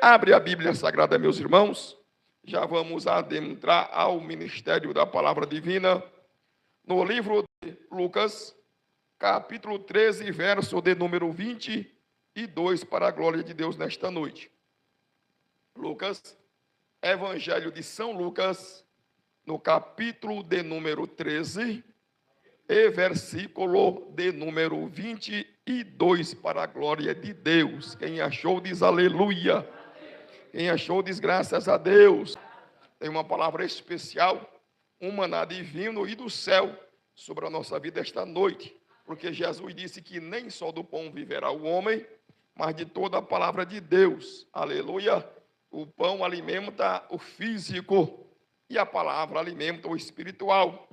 Abre a Bíblia Sagrada, meus irmãos. Já vamos adentrar ao ministério da Palavra Divina. No livro de Lucas, capítulo 13, verso de número 22, para a glória de Deus nesta noite. Lucas, Evangelho de São Lucas, no capítulo de número 13, e versículo de número 22, para a glória de Deus. Quem achou diz aleluia. Quem achou diz graças a Deus. Tem uma palavra especial, um maná divino e do céu sobre a nossa vida esta noite, porque Jesus disse que nem só do pão viverá o homem, mas de toda a palavra de Deus. Aleluia. O pão alimenta o físico e a palavra alimenta o espiritual,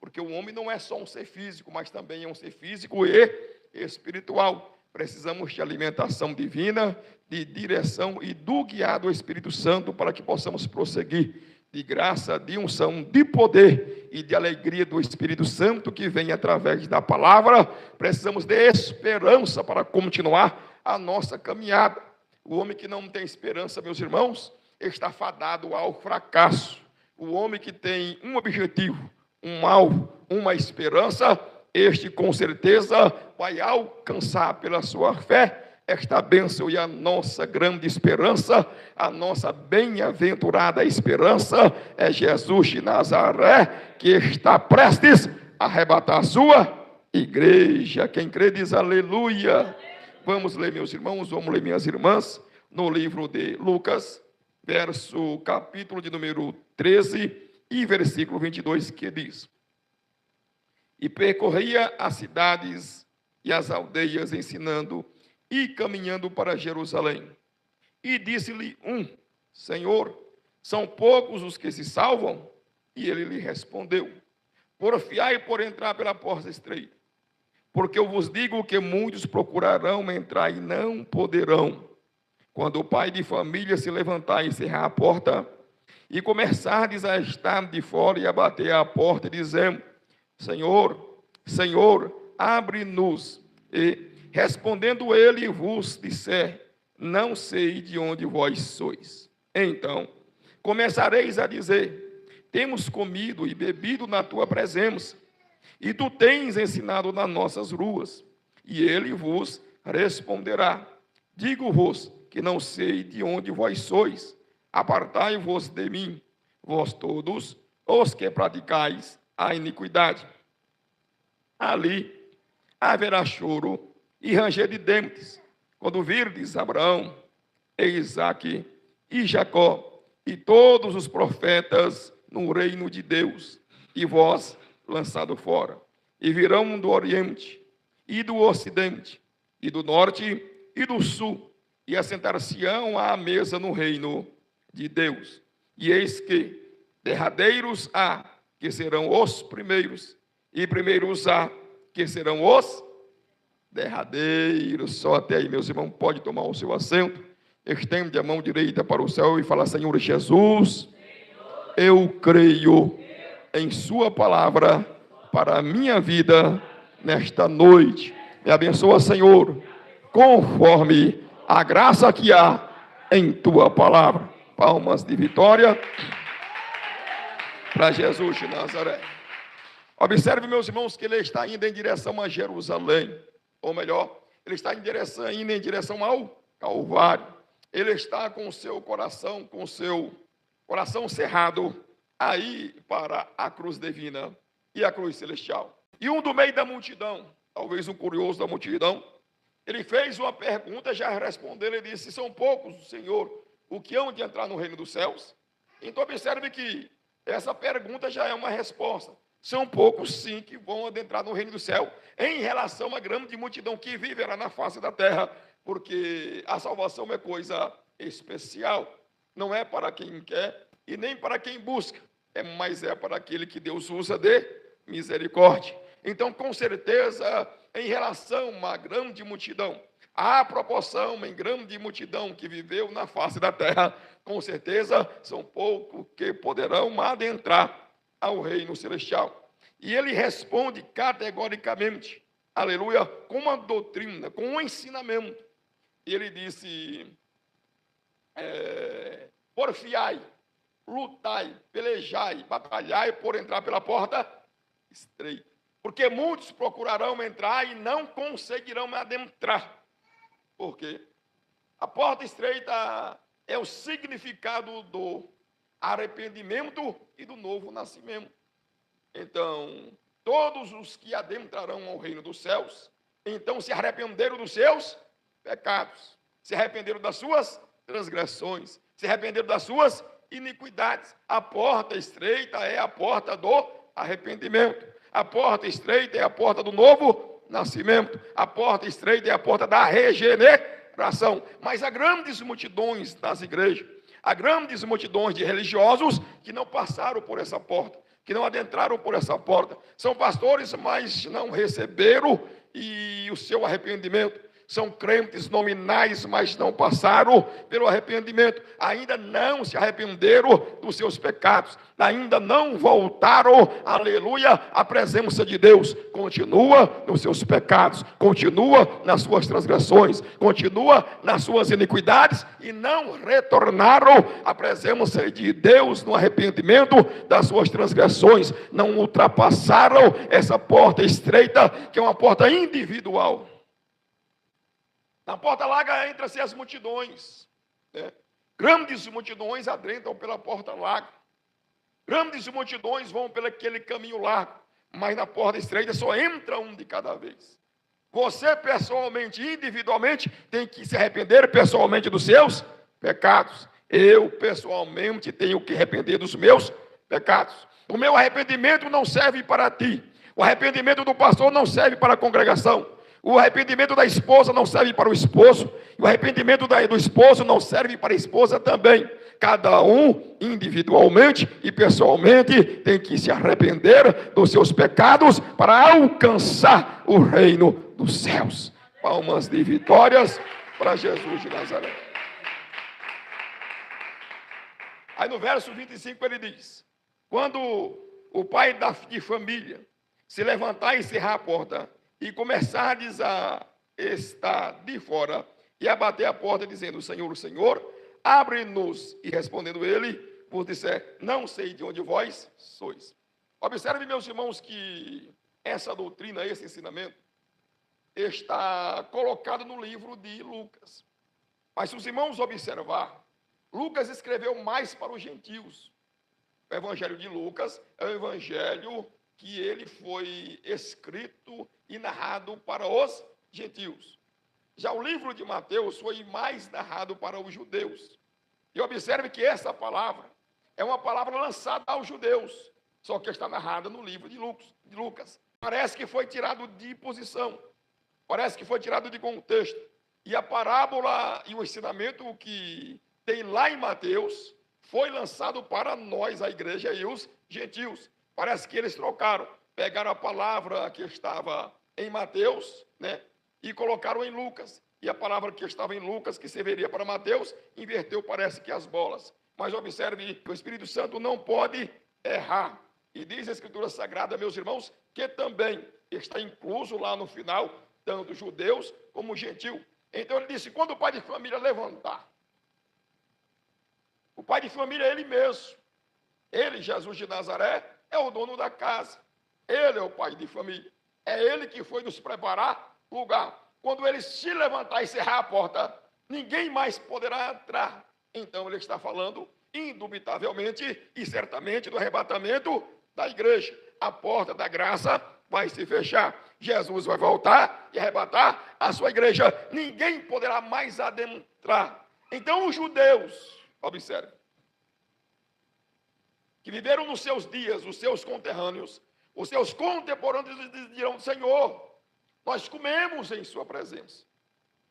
porque o homem não é só um ser físico, mas também é um ser físico e espiritual. Precisamos de alimentação divina, de direção e do guiado do Espírito Santo para que possamos prosseguir de graça, de unção, de poder e de alegria do Espírito Santo que vem através da palavra. Precisamos de esperança para continuar a nossa caminhada. O homem que não tem esperança, meus irmãos, está fadado ao fracasso. O homem que tem um objetivo, um alvo, uma esperança, este com certeza vai alcançar pela sua fé esta bênção. E a nossa grande esperança, a nossa bem-aventurada esperança é Jesus de Nazaré, que está prestes a arrebatar a sua igreja. Quem crê diz aleluia. Vamos ler, meus irmãos, vamos ler, minhas irmãs, no livro de Lucas, capítulo de número 13 e versículo 22, que diz: E percorria as cidades e as aldeias, ensinando e caminhando para Jerusalém. E disse-lhe um: Senhor, são poucos os que se salvam? E ele lhe respondeu: Porfiai por entrar pela porta estreita, porque eu vos digo que muitos procurarão entrar e não poderão. Quando o pai de família se levantar e cerrar a porta, e começardes a estar de fora e a bater à porta, dizendo: Senhor, Senhor, abre-nos. E respondendo ele vos disser: Não sei de onde vós sois. Então começareis a dizer: Temos comido e bebido na tua presença, e tu tens ensinado nas nossas ruas. E ele vos responderá: Digo-vos que não sei de onde vós sois. Apartai-vos de mim, vós todos os que praticais a iniquidade. Ali haverá choro e ranger de dentes, quando virdes Abraão, e Isaque, e Jacó, e todos os profetas no reino de Deus, e vós lançado fora. E virão do Oriente, e do Ocidente, e do Norte, e do Sul, e assentar-se-ão à mesa no reino de Deus. E eis que derradeiros há, que serão os primeiros, e primeiros há, que serão os derradeiros. Só até aí, meus irmãos, pode tomar o seu assento, estende a mão direita para o céu e fala: Senhor Jesus, eu creio em sua palavra para a minha vida nesta noite. Me abençoa, Senhor, conforme a graça que há em tua palavra. Palmas de vitória para Jesus de Nazaré. Observe, meus irmãos, que ele está indo em direção a Jerusalém, ou melhor, ele está indo em direção ao Calvário. Ele está com o seu coração cerrado aí para a cruz divina e a cruz celestial. E um do meio da multidão, talvez um curioso da multidão, ele fez uma pergunta, já respondeu, ele disse: São poucos, Senhor, o que hão de entrar no reino dos céus? Então observe que essa pergunta já é uma resposta. São poucos, sim, que vão adentrar no reino do céu, em relação à grande multidão que viverá na face da terra, porque a salvação é coisa especial. Não é para quem quer e nem para quem busca, mas é para aquele que Deus usa de misericórdia. Então, com certeza, em relação a uma grande multidão, a proporção em grande multidão que viveu na face da terra, com certeza, são poucos que poderão adentrar ao reino celestial. E ele responde categoricamente, aleluia, com uma doutrina, com um ensinamento. Ele disse: porfiai, lutai, pelejai, batalhai por entrar pela porta estreita. Porque muitos procurarão entrar e não conseguirão adentrar. Por quê? A porta estreita é o significado do arrependimento e do novo nascimento. Então, todos os que adentrarão ao reino dos céus, então se arrependeram dos seus pecados, se arrependeram das suas transgressões, se arrependeram das suas iniquidades. A porta estreita é a porta do arrependimento. A porta estreita é a porta do novo nascimento. A porta estreita é a porta da regeneração. Mas há grandes multidões nas igrejas, há grandes multidões de religiosos que não passaram por essa porta, que não adentraram por essa porta. São pastores, mas não receberam o seu arrependimento. São crentes nominais, mas não passaram pelo arrependimento. Ainda não se arrependeram dos seus pecados. Ainda não voltaram, aleluia, à presença de Deus. Continua nos seus pecados, continua nas suas transgressões, continua nas suas iniquidades e não retornaram à presença de Deus no arrependimento das suas transgressões. Não ultrapassaram essa porta estreita, que é uma porta individual. Na porta larga entra-se as multidões, né? Grandes multidões adentram pela porta larga. Grandes multidões vão pelo aquele caminho largo. Mas na porta estreita só entra um de cada vez. Você pessoalmente, individualmente, tem que se arrepender pessoalmente dos seus pecados. Eu pessoalmente tenho que arrepender dos meus pecados. O meu arrependimento não serve para ti. O arrependimento do pastor não serve para a congregação. O arrependimento da esposa não serve para o esposo. O arrependimento do esposo não serve para a esposa também. Cada um, individualmente e pessoalmente, tem que se arrepender dos seus pecados para alcançar o reino dos céus. Palmas de vitórias para Jesus de Nazaré. Aí no verso 25 ele diz: quando o pai de família se levantar e encerrar a porta, e começardes a estar de fora, e a bater a porta, dizendo: Senhor, Senhor, abre-nos. E respondendo ele, vos disser: não sei de onde vós sois. Observe, meus irmãos, que essa doutrina, esse ensinamento, está colocado no livro de Lucas. Mas se os irmãos observar, Lucas escreveu mais para os gentios. O evangelho de Lucas é o evangelho que ele foi escrito e narrado para os gentios. Já o livro de Mateus foi mais narrado para os judeus. E observe que essa palavra é uma palavra lançada aos judeus, só que está narrada no livro de Lucas. Parece que foi tirado de posição, parece que foi tirado de contexto. E a parábola e o ensinamento que tem lá em Mateus foi lançado para nós, a igreja e os gentios. Parece que eles trocaram, pegaram a palavra que estava em Mateus, né, e colocaram em Lucas. E a palavra que estava em Lucas, que serviria para Mateus, inverteu, parece que as bolas. Mas observe que o Espírito Santo não pode errar. E diz a Escritura Sagrada, meus irmãos, que também está incluso lá no final, tanto judeus como gentil. Então ele disse: quando o pai de família levantar, o pai de família é ele mesmo. Ele, Jesus de Nazaré, é o dono da casa. Ele é o pai de família. É ele que foi nos preparar lugar. Quando ele se levantar e cerrar a porta, ninguém mais poderá entrar. Então ele está falando, indubitavelmente e certamente, do arrebatamento da igreja. A porta da graça vai se fechar. Jesus vai voltar e arrebatar a sua igreja. Ninguém poderá mais adentrar. Então os judeus, observe, que viveram nos seus dias, os seus conterrâneos, os seus contemporâneos dirão: Senhor, nós comemos em sua presença.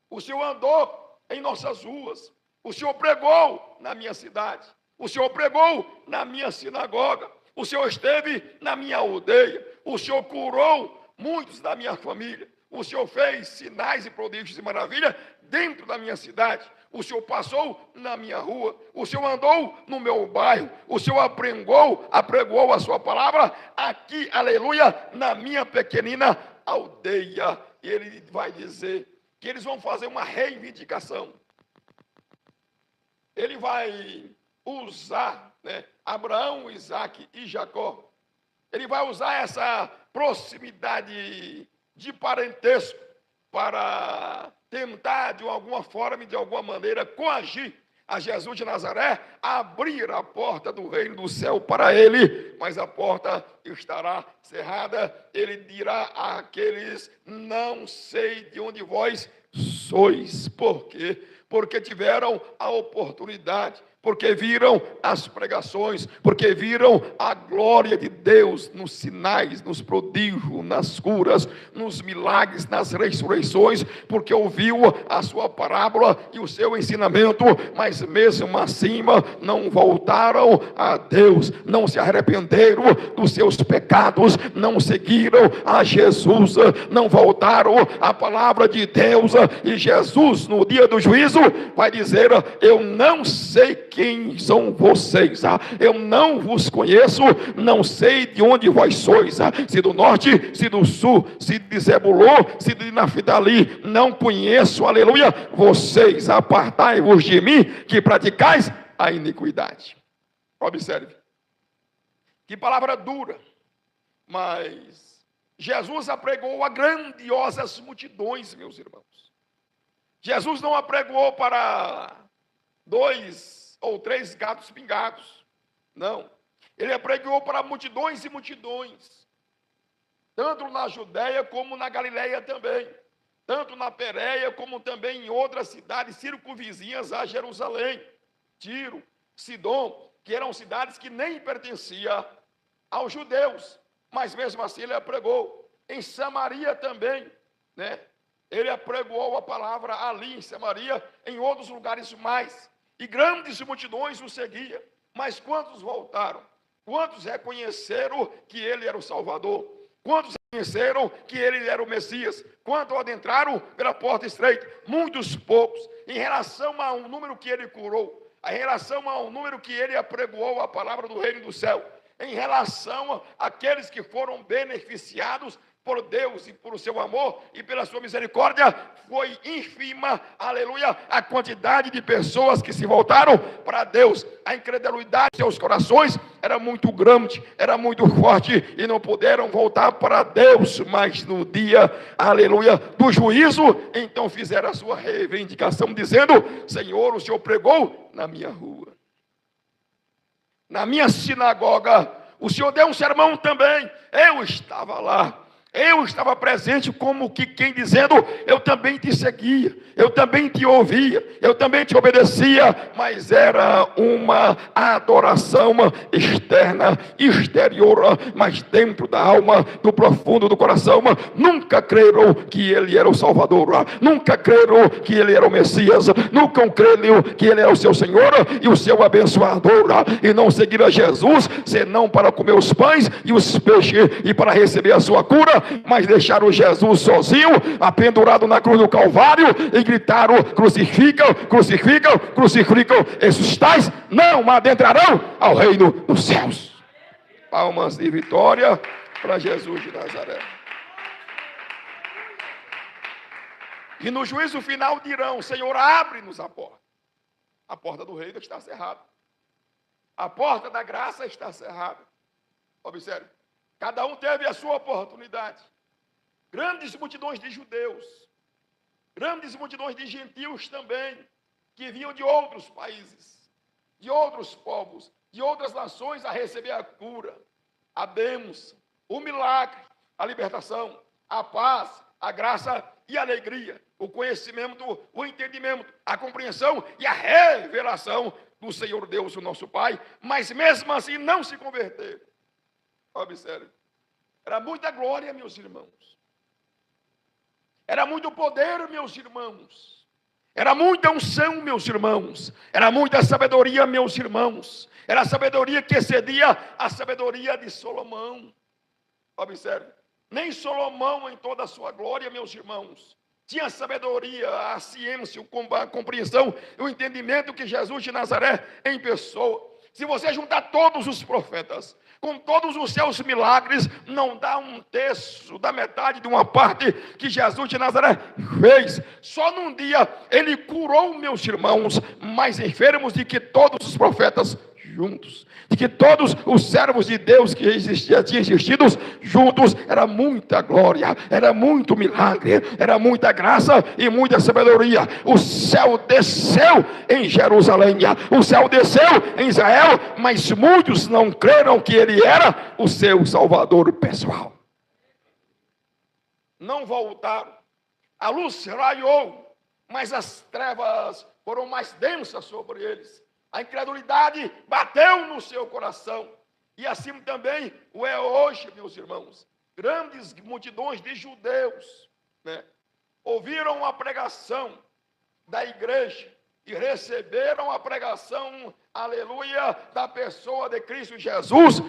O Senhor andou em nossas ruas. O Senhor pregou na minha cidade. O Senhor pregou na minha sinagoga. O Senhor esteve na minha aldeia. O Senhor curou muitos da minha família. O Senhor fez sinais e prodígios e maravilhas dentro da minha cidade. O Senhor passou na minha rua. O Senhor andou no meu bairro. O Senhor apregou a sua palavra aqui, aleluia, na minha pequenina aldeia. E ele vai dizer que eles vão fazer uma reivindicação. ele vai usar, né, Abraão, Isaque e Jacó. Ele vai usar essa proximidade de parentesco para tentar, de alguma forma e de alguma maneira, coagir a Jesus de Nazaré, abrir a porta do reino do céu para ele, mas a porta estará cerrada. Ele dirá àqueles: não sei de onde vós sois. Por quê? Porque tiveram a oportunidade, porque viram as pregações, porque viram a glória de Deus nos sinais, nos prodígios, nas curas, nos milagres, nas ressurreições, porque ouviu a sua parábola e o seu ensinamento, mas mesmo assim não voltaram a Deus, não se arrependeram dos seus pecados, não seguiram a Jesus, não voltaram à palavra de Deus, e Jesus, no dia do juízo, vai dizer: eu não sei quem são vocês, eu não vos conheço, não sei de onde vós sois, se do norte, se do sul, se de Zebulon, se de Naphtali, não conheço, aleluia, vocês, apartai-vos de mim, que praticais a iniquidade. Observe, que palavra dura, mas Jesus apregou a grandiosas multidões, meus irmãos. Jesus não apregoou para 2 ou 3 gatos pingados. Não. Ele apregoou para multidões e multidões. Tanto na Judéia como na Galileia também. Tanto na Pérea como também em outras cidades circunvizinhas a Jerusalém. Tiro, Sidom, que eram cidades que nem pertenciam aos judeus. Mas mesmo assim ele apregou. Em Samaria também, né? Ele apregoou a palavra ali em Samaria, em outros lugares mais. E grandes multidões o seguiam. Mas quantos voltaram? Quantos reconheceram que ele era o Salvador? Quantos reconheceram que ele era o Messias? Quantos adentraram pela porta estreita? Muitos poucos. Em relação ao número que ele curou, em relação ao número que ele apregoou a palavra do reino do céu, em relação àqueles que foram beneficiados por Deus e por seu amor e pela sua misericórdia, foi ínfima, aleluia, a quantidade de pessoas que se voltaram para Deus. A incredulidade de seus corações era muito grande, era muito forte, e não puderam voltar para Deus. Mas no dia, aleluia, do juízo, então fizeram a sua reivindicação, dizendo: Senhor, o Senhor pregou na minha rua, na minha sinagoga, o Senhor deu um sermão também, eu estava lá. Eu estava presente, como que quem dizendo: eu também te seguia, eu também te ouvia, eu também te obedecia, mas era uma adoração externa, exterior, mas dentro da alma, do profundo do coração, nunca creram que ele era o Salvador, nunca creram que ele era o Messias, nunca creram que ele era o seu Senhor e o seu abençoador, e não seguiram a Jesus, senão para comer os pães e os peixes e para receber a sua cura, mas deixaram Jesus sozinho, apendurado na cruz do Calvário, e gritaram: crucificam, crucificam, crucificam, esses tais não adentrarão ao reino dos céus. Palmas de vitória para Jesus de Nazaré. E no juízo final dirão: Senhor, abre-nos a porta. A porta do reino está cerrada, a porta da graça está cerrada. Observe, cada um teve a sua oportunidade. Grandes multidões de judeus, grandes multidões de gentios também, que vinham de outros países, de outros povos, de outras nações, a receber a cura, a bênção, o milagre, a libertação, a paz, a graça e a alegria, o conhecimento, o entendimento, a compreensão e a revelação do Senhor Deus, o nosso Pai, mas mesmo assim não se converteram. Observe, era muita glória, meus irmãos, era muito poder, meus irmãos, era muita unção, meus irmãos, era muita sabedoria, meus irmãos, era a sabedoria que excedia a sabedoria de Salomão. Observe, nem Salomão em toda a sua glória, meus irmãos, tinha a sabedoria, a ciência, a compreensão, o entendimento que Jesus de Nazaré em pessoa. Se você juntar todos os profetas, com todos os seus milagres, não dá um terço da metade de uma parte que Jesus de Nazaré fez. Só num dia ele curou, meus irmãos, mais enfermos do que todos os profetas juntos, de que todos os servos de Deus que tinham existido juntos. Era muita glória, era muito milagre, era muita graça e muita sabedoria. O céu desceu em Jerusalém, o céu desceu em Israel, mas muitos não creram que ele era o seu Salvador pessoal. Não voltaram. A luz raiou, mas as trevas foram mais densas sobre eles. A incredulidade bateu no seu coração. E assim também o é hoje, meus irmãos. Grandes multidões de judeus, ouviram a pregação da igreja e receberam a pregação, aleluia, da pessoa de Cristo Jesus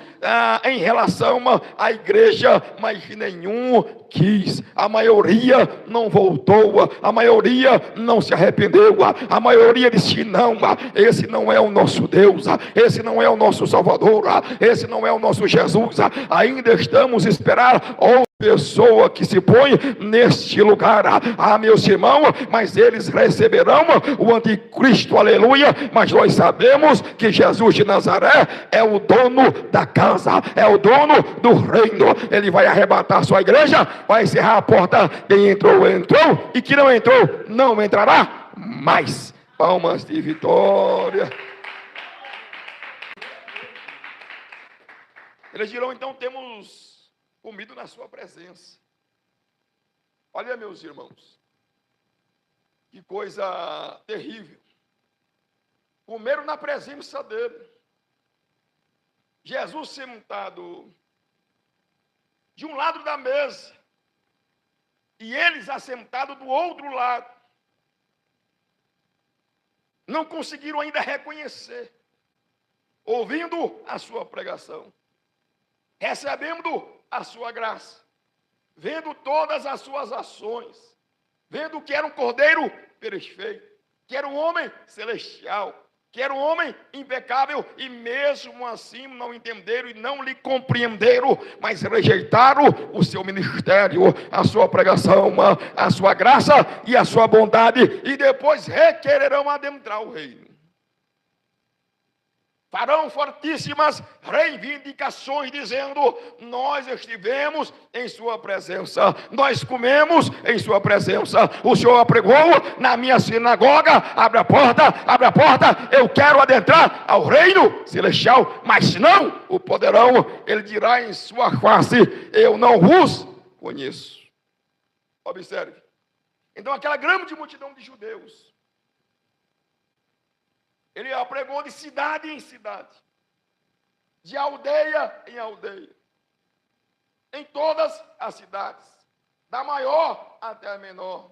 em relação à igreja, mas nenhum quis. A maioria não voltou, a maioria não se arrependeu, a maioria disse: não, esse não é o nosso Deus, esse não é o nosso Salvador, esse não é o nosso Jesus. Ainda estamos a esperar outra pessoa que se põe neste lugar. Meus irmãos, mas eles receberão o anticristo, aleluia. Mas nós sabemos que Jesus de Nazaré é o dono da casa, é o dono do reino. Ele vai arrebatar sua igreja, vai encerrar a porta. Quem entrou, entrou, e que não entrou, não entrará mais. Palmas de vitória. Eles dirão: então temos comido na sua presença. Olha, meus irmãos, que coisa terrível. Comeram na presença dele. Jesus sentado de um lado da mesa e eles assentados do outro lado. Não conseguiram ainda reconhecer, ouvindo a sua pregação, recebendo a sua graça, vendo todas as suas ações, vendo que era um cordeiro perfeito, que era um homem celestial, que era um homem impecável, e mesmo assim não entenderam e não lhe compreenderam, mas rejeitaram o seu ministério, a sua pregação, a sua graça e a sua bondade, e depois requererão adentrar o reino. Farão fortíssimas reivindicações, dizendo: nós estivemos em sua presença, nós comemos em sua presença, o Senhor pregou na minha sinagoga, abre a porta, eu quero adentrar ao reino celestial. Mas não o poderão. Ele dirá em sua face: eu não vos conheço. Observe. Então aquela grande multidão de judeus, ele pregou de cidade em cidade, de aldeia em aldeia, em todas as cidades, da maior até a menor.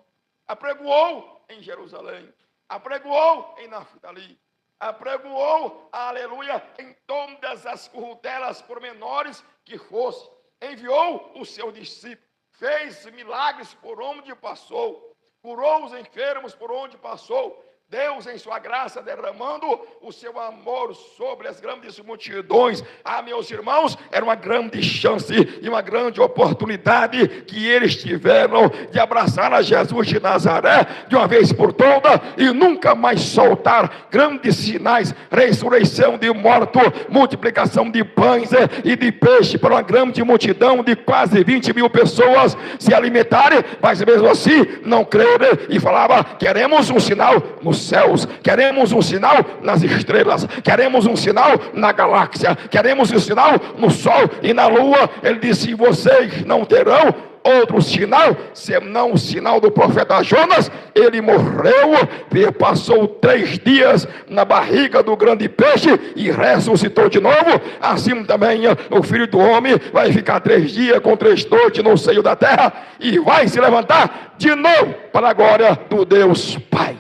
Apregoou em Jerusalém, apregoou em Naftali, apregoou, aleluia, em todas as currutelas pormenores que fosse. Enviou o seu discípulo, fez milagres por onde passou, curou os enfermos por onde passou. Deus, em sua graça, derramando o seu amor sobre as grandes multidões. Meus irmãos, era uma grande chance e uma grande oportunidade que eles tiveram de abraçar a Jesus de Nazaré de uma vez por toda e nunca mais soltar grandes sinais, ressurreição de mortos, multiplicação de pães e de peixe para uma grande multidão de quase 20.000 pessoas se alimentarem, mas mesmo assim não crerem e falava: queremos um sinal nos céus, queremos um sinal nas estrelas, queremos um sinal na galáxia, queremos um sinal no sol e na lua. Ele disse: vocês não terão outro sinal, senão o sinal do profeta Jonas. Ele morreu, passou 3 dias na barriga do grande peixe e ressuscitou de novo. Assim também o Filho do Homem vai ficar 3 dias com 3 noites no seio da terra e vai se levantar de novo para a glória do Deus Pai.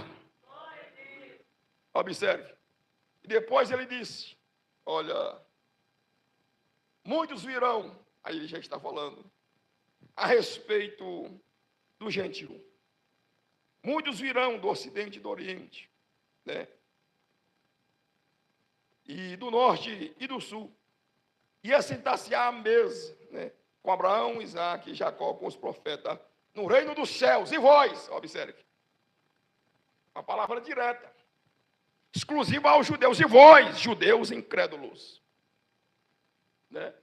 Observe. E depois ele disse: olha, muitos virão, aí ele já está falando a respeito do gentio. Muitos virão do ocidente e do oriente, e do norte e do sul, ia sentar-se à mesa, né, com Abraão, Isaque e Jacó, com os profetas, no reino dos céus. E vós, observe, uma palavra direta, exclusiva aos judeus. E vós, judeus incrédulos, né?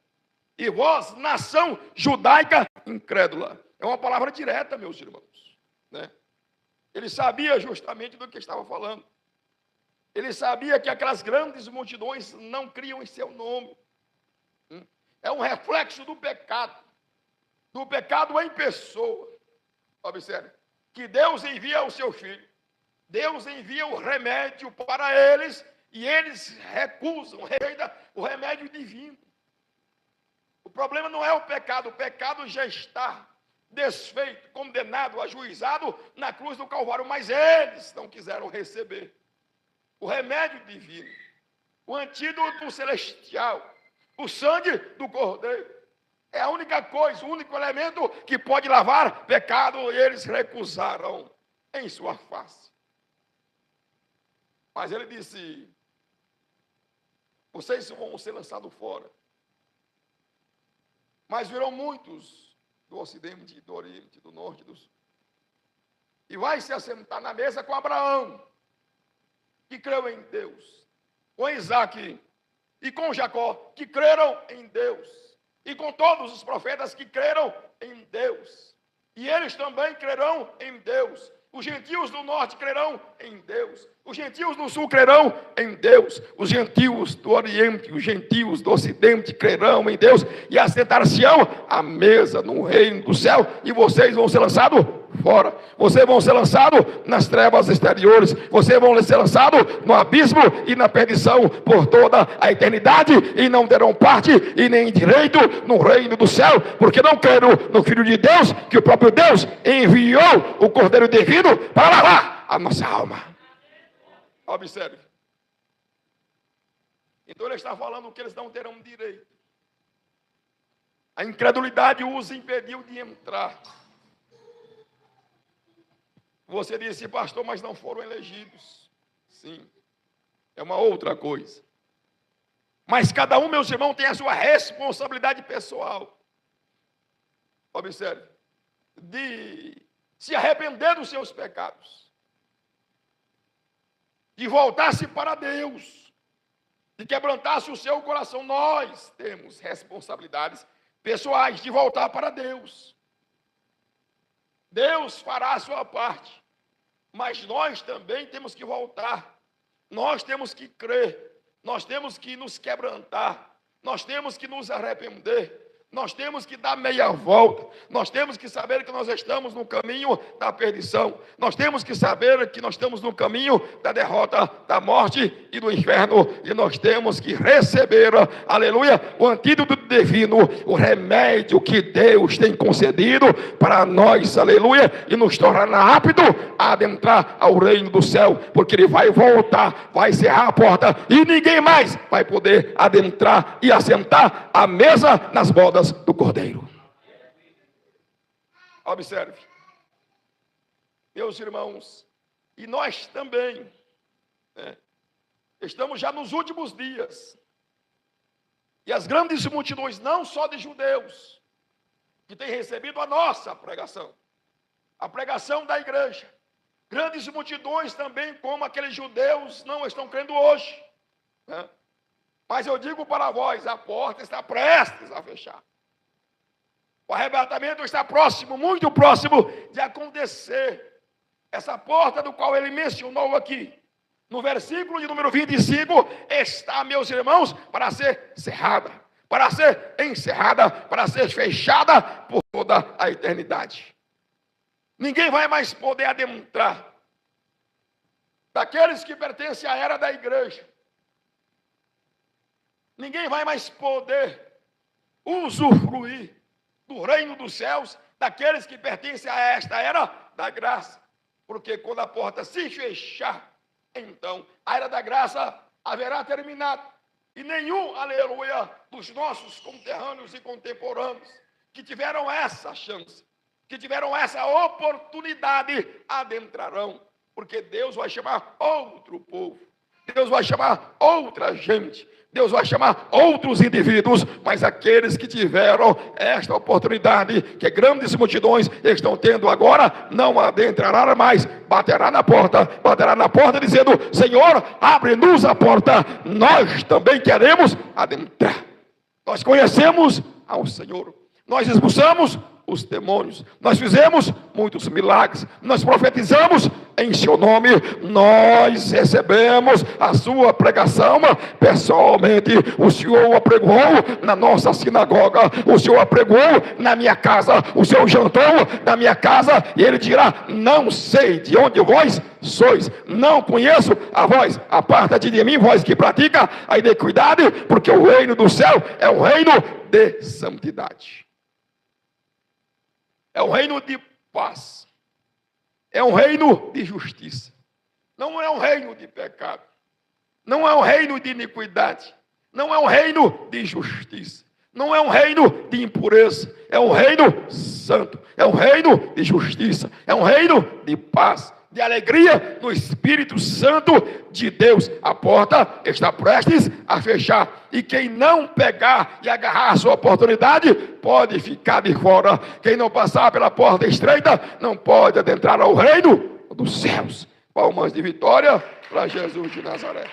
E vós, nação judaica incrédula. É uma palavra direta, meus irmãos, né? Ele sabia justamente do que estava falando. Ele sabia que aquelas grandes multidões não criam em seu nome. É um reflexo do pecado em pessoa. Observe, que Deus envia o seu Filho, Deus envia o remédio para eles, e eles recusam, rejeitam o remédio divino. O problema não é o pecado já está desfeito, condenado, ajuizado na cruz do Calvário, mas eles não quiseram receber o remédio divino, o antídoto celestial, o sangue do Cordeiro. É a única coisa, o único elemento que pode lavar pecado, e eles recusaram em sua face. Mas ele disse: vocês vão ser lançados fora, mas virão muitos do ocidente, do oriente, do norte, do sul, e vai se assentar na mesa com Abraão, que creu em Deus, com Isaque e com Jacó, que creram em Deus, e com todos os profetas que creram em Deus, e eles também crerão em Deus. Os gentios do norte crerão em Deus, os gentios do sul crerão em Deus, os gentios do oriente, os gentios do ocidente crerão em Deus, e assentar-se-ão à mesa no reino do céu, e vocês vão ser lançados fora. Vocês vão ser lançados nas trevas exteriores, vocês vão ser lançados no abismo e na perdição por toda a eternidade, e não terão parte e nem direito no reino do céu, porque não creram no Filho de Deus, que o próprio Deus enviou o Cordeiro divino para lavar a nossa alma. Observe. Então ele está falando que eles não terão direito. A incredulidade os impediu de entrar. Você disse: pastor, mas não foram elegidos. Sim, é uma outra coisa. Mas cada um, meus irmãos, tem a sua responsabilidade pessoal. Observe. De se arrepender dos seus pecados, de voltar-se para Deus, de quebrantar-se o seu coração. Nós temos responsabilidades pessoais de voltar para Deus. Deus fará a sua parte, mas nós também temos que voltar. Nós temos que crer, nós temos que nos quebrantar, nós temos que nos arrepender, nós temos que dar meia volta, nós temos que saber que nós estamos no caminho da perdição, nós temos que saber que nós estamos no caminho da derrota, da morte e do inferno, e nós temos que receber, aleluia, o antídoto divino, o remédio que Deus tem concedido para nós, aleluia, e nos tornar apto a adentrar ao reino do céu, porque Ele vai voltar, vai cerrar a porta, e ninguém mais vai poder adentrar e assentar à mesa nas bodas do Cordeiro. Observe, meus irmãos, e nós também, né, estamos já nos últimos dias, e as grandes multidões, não só de judeus, que têm recebido a nossa pregação, a pregação da igreja, grandes multidões também, como aqueles judeus, não estão crendo hoje, né? Mas eu digo para vós, a porta está prestes a fechar. O arrebatamento está próximo, muito próximo de acontecer. Essa porta do qual ele mencionou aqui, no versículo de número 25, está, meus irmãos, para ser cerrada, para ser encerrada, para ser fechada por toda a eternidade. Ninguém vai mais poder adentrar. Daqueles que pertencem à era da igreja, ninguém vai mais poder usufruir do reino dos céus, daqueles que pertencem a esta era da graça. Porque quando a porta se fechar, então a era da graça haverá terminado. E nenhum, aleluia, dos nossos conterrâneos e contemporâneos que tiveram essa chance, que tiveram essa oportunidade, adentrarão. Porque Deus vai chamar outro povo, Deus vai chamar outra gente, Deus vai chamar outros indivíduos, mas aqueles que tiveram esta oportunidade, que grandes multidões estão tendo agora, não adentrará mais, baterá na porta dizendo: Senhor, abre-nos a porta, nós também queremos adentrar. Nós conhecemos ao Senhor, nós expulsamos os demônios, nós fizemos muitos milagres, nós profetizamos em seu nome, nós recebemos a sua pregação pessoalmente. O Senhor a pregou na nossa sinagoga, o Senhor a pregou na minha casa, o Senhor jantou na minha casa, e Ele dirá: não sei de onde vós sois, não conheço a vós, aparta-te de mim, vós que pratica a iniquidade, porque o reino do céu é um reino de santidade. É um reino de paz. É um reino de justiça. Não é um reino de pecado. Não é um reino de iniquidade. Não é um reino de injustiça. Não é um reino de impureza. É um reino santo. É um reino de justiça. É um reino de paz, de alegria no Espírito Santo de Deus. A porta está prestes a fechar, e quem não pegar e agarrar a sua oportunidade pode ficar de fora. Quem não passar pela porta estreita não pode adentrar ao reino dos céus. Palmas de vitória para Jesus de Nazaré.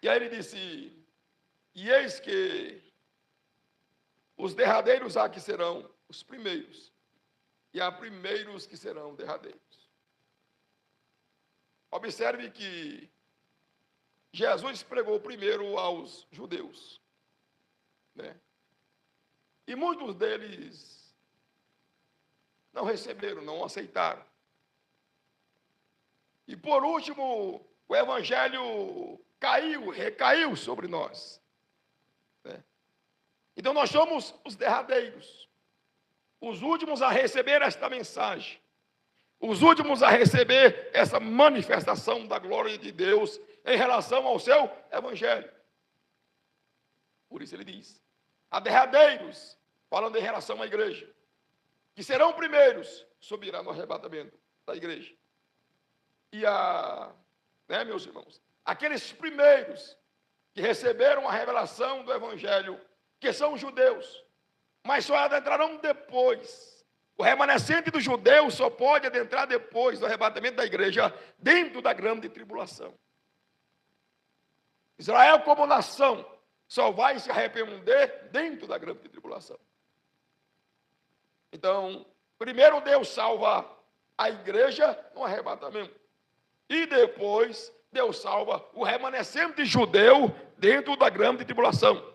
E aí ele disse: e eis que os derradeiros aqui serão os primeiros, e há primeiros que serão derradeiros. Observe que Jesus pregou primeiro aos judeus, né? E muitos deles não receberam, não aceitaram. E por último, o evangelho recaiu sobre nós, né? Então nós somos os derradeiros, os últimos a receber esta mensagem, os últimos a receber essa manifestação da glória de Deus em relação ao seu evangelho. Por isso ele diz: há derradeiros, falando em relação à igreja, que serão primeiros, subirá no arrebatamento da igreja. E meus irmãos, aqueles primeiros que receberam a revelação do evangelho, que são os judeus, mas só adentrarão depois. O remanescente dos judeus só pode adentrar depois do arrebatamento da igreja, dentro da grande tribulação. Israel, como nação, só vai se arrepender dentro da grande tribulação. Então, primeiro Deus salva a igreja no arrebatamento, e depois Deus salva o remanescente judeu dentro da grande tribulação.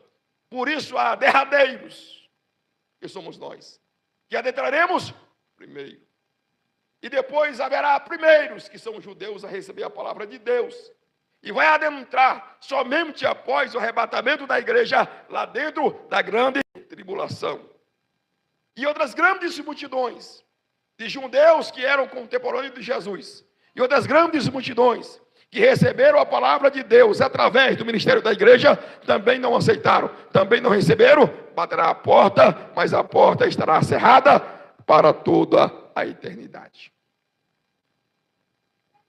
Por isso há derradeiros, que somos nós, que adentraremos primeiro. E depois haverá primeiros, que são os judeus, a receber a palavra de Deus. E vai adentrar somente após o arrebatamento da igreja, lá dentro da grande tribulação. E outras grandes multidões de judeus que eram contemporâneos de Jesus, e outras grandes multidões que receberam a palavra de Deus através do ministério da igreja, também não aceitaram, também não receberam. Baterá a porta, mas a porta estará cerrada para toda a eternidade.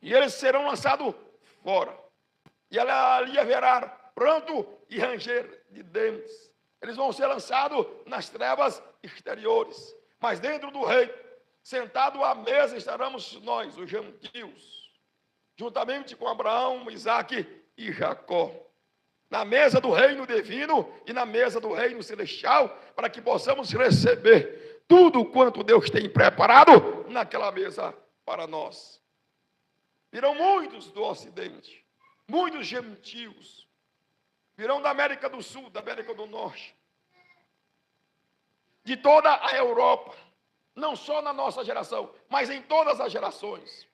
E eles serão lançados fora, e ali haverá pranto e ranger de dentes. Eles vão ser lançados nas trevas exteriores, mas dentro do reino, sentado à mesa, estaremos nós, os gentios, juntamente com Abraão, Isaque e Jacó, na mesa do reino divino e na mesa do reino celestial, para que possamos receber tudo quanto Deus tem preparado naquela mesa para nós. Virão muitos do ocidente, muitos gentios, virão da América do Sul, da América do Norte, de toda a Europa, não só na nossa geração, mas em todas as gerações.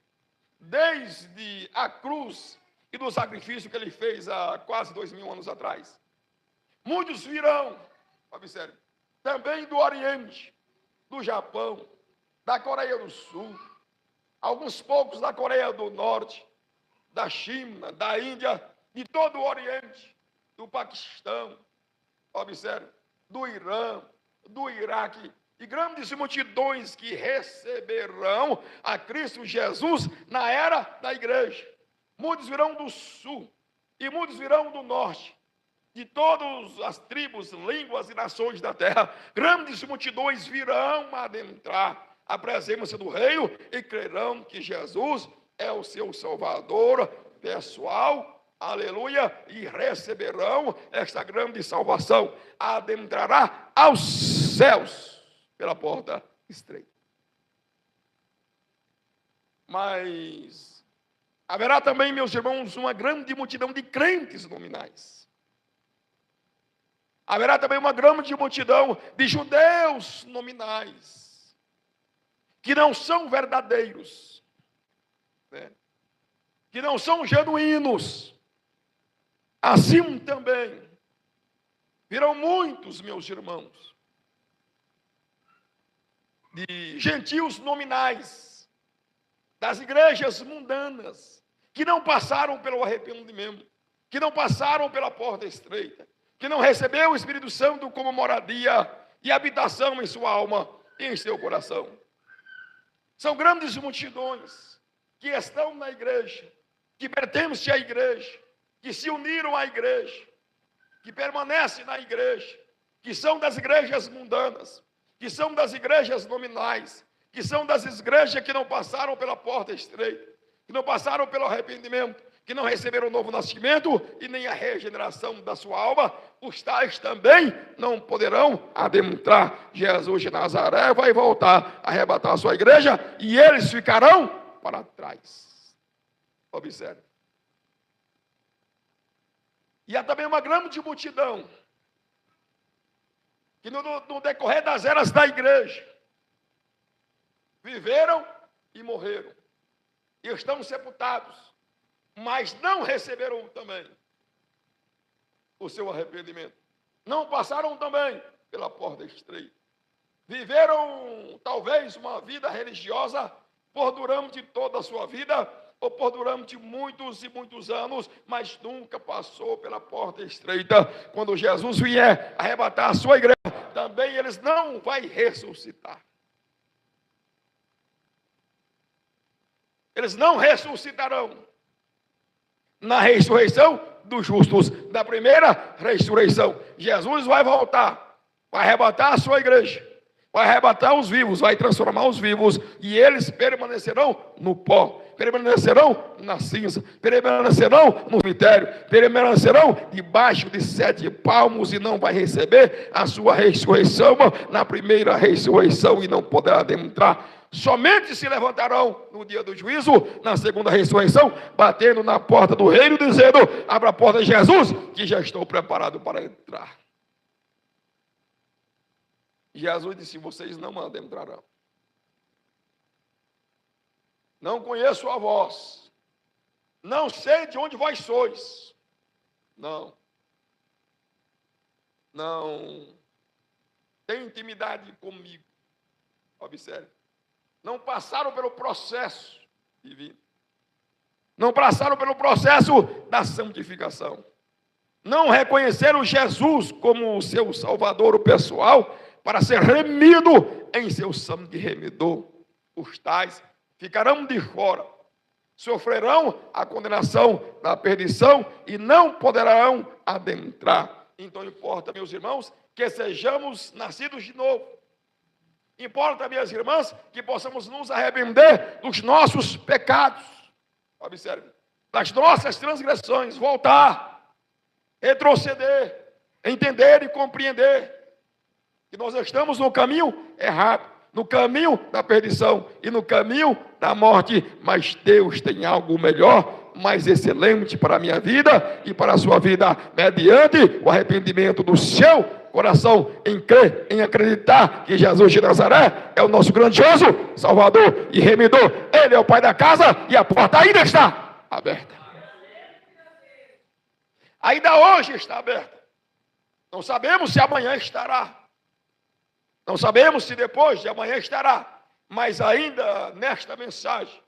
Desde a cruz e do sacrifício que ele fez há quase 2000 anos atrás. Muitos virão, observe, também do Oriente, do Japão, da Coreia do Sul, alguns poucos da Coreia do Norte, da China, da Índia, de todo o Oriente, do Paquistão, observe, do Irã, do Iraque, e grandes multidões que receberão a Cristo Jesus na era da igreja. Muitos virão do sul, e muitos virão do norte, de todas as tribos, línguas e nações da terra. Grandes multidões virão adentrar a presença do rei e crerão que Jesus é o seu Salvador pessoal, aleluia, e receberão esta grande salvação. Adentrará aos céus pela porta estreita. Mas haverá também, meus irmãos, uma grande multidão de crentes nominais. Haverá também uma grande multidão de judeus nominais, que não são verdadeiros, né? Que não são genuínos. Assim também virão muitos, meus irmãos, de gentios nominais, das igrejas mundanas, que não passaram pelo arrependimento, que não passaram pela porta estreita, que não recebeu o Espírito Santo como moradia e habitação em sua alma e em seu coração. São grandes multidões que estão na igreja, que pertencem à igreja, que se uniram à igreja, que permanecem na igreja, que são das igrejas mundanas, que são das igrejas nominais, que são das igrejas que não passaram pela porta estreita, que não passaram pelo arrependimento, que não receberam o novo nascimento e nem a regeneração da sua alma. Os tais também não poderão adentrar. Jesus de Nazaré vai voltar a arrebatar a sua igreja e eles ficarão para trás. Observe. E há também uma grande multidão que no decorrer das eras da igreja viveram e morreram e estão sepultados, mas não receberam também o seu arrependimento. Não passaram também pela porta estreita. Viveram talvez uma vida religiosa por durante toda a sua vida, ou por durante muitos e muitos anos, mas nunca passou pela porta estreita. Quando Jesus vier arrebatar a sua igreja, também eles não vão ressuscitar. Eles não ressuscitarão na ressurreição dos justos, da primeira ressurreição. Jesus vai voltar, vai arrebatar a sua igreja, vai arrebatar os vivos, vai transformar os vivos, e eles permanecerão no pó, permanecerão na cinza, permanecerão no cemitério, permanecerão debaixo de 7 palmos, e não vai receber a sua ressurreição na primeira ressurreição, e não poderá adentrar. Somente se levantarão no dia do juízo, na segunda ressurreição, batendo na porta do reino, dizendo: abra a porta de Jesus, que já estou preparado para entrar. Jesus disse: vocês não adentrarão. Não conheço a vós, não sei de onde vós sois. Não tem intimidade comigo. Observe. Não passaram pelo processo divino. Não passaram pelo processo da santificação. Não reconheceram Jesus como o seu Salvador pessoal para ser remido em seu sangue remidor. Os tais ficarão de fora, sofrerão a condenação da perdição e não poderão adentrar. Então importa, meus irmãos, que sejamos nascidos de novo. Importa, minhas irmãs, que possamos nos arrepender dos nossos pecados. Observe. Das nossas transgressões. Voltar. Retroceder. Entender e compreender que nós estamos no caminho errado, no caminho da perdição e no caminho da morte. Mas Deus tem algo melhor, mais excelente para a minha vida e para a sua vida, mediante o arrependimento do seu coração, em crer, em acreditar que Jesus de Nazaré é o nosso grandioso Salvador e Remidor. Ele é o Pai da casa e a porta ainda está aberta. Ainda hoje está aberta. Não sabemos se amanhã estará. Não sabemos se depois de amanhã estará. Mas ainda nesta mensagem,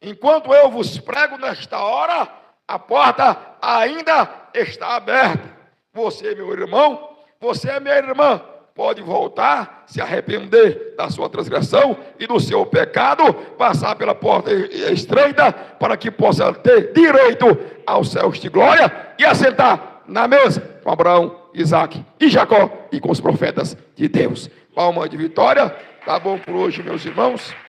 enquanto eu vos prego nesta hora, a porta ainda está aberta. Você, meu irmão, você é minha irmã, pode voltar, se arrepender da sua transgressão e do seu pecado, passar pela porta estreita, para que possa ter direito aos céus de glória e assentar na mesa com Abraão, Isaque e Jacó e com os profetas de Deus. Palma de vitória. Tá bom por hoje, meus irmãos.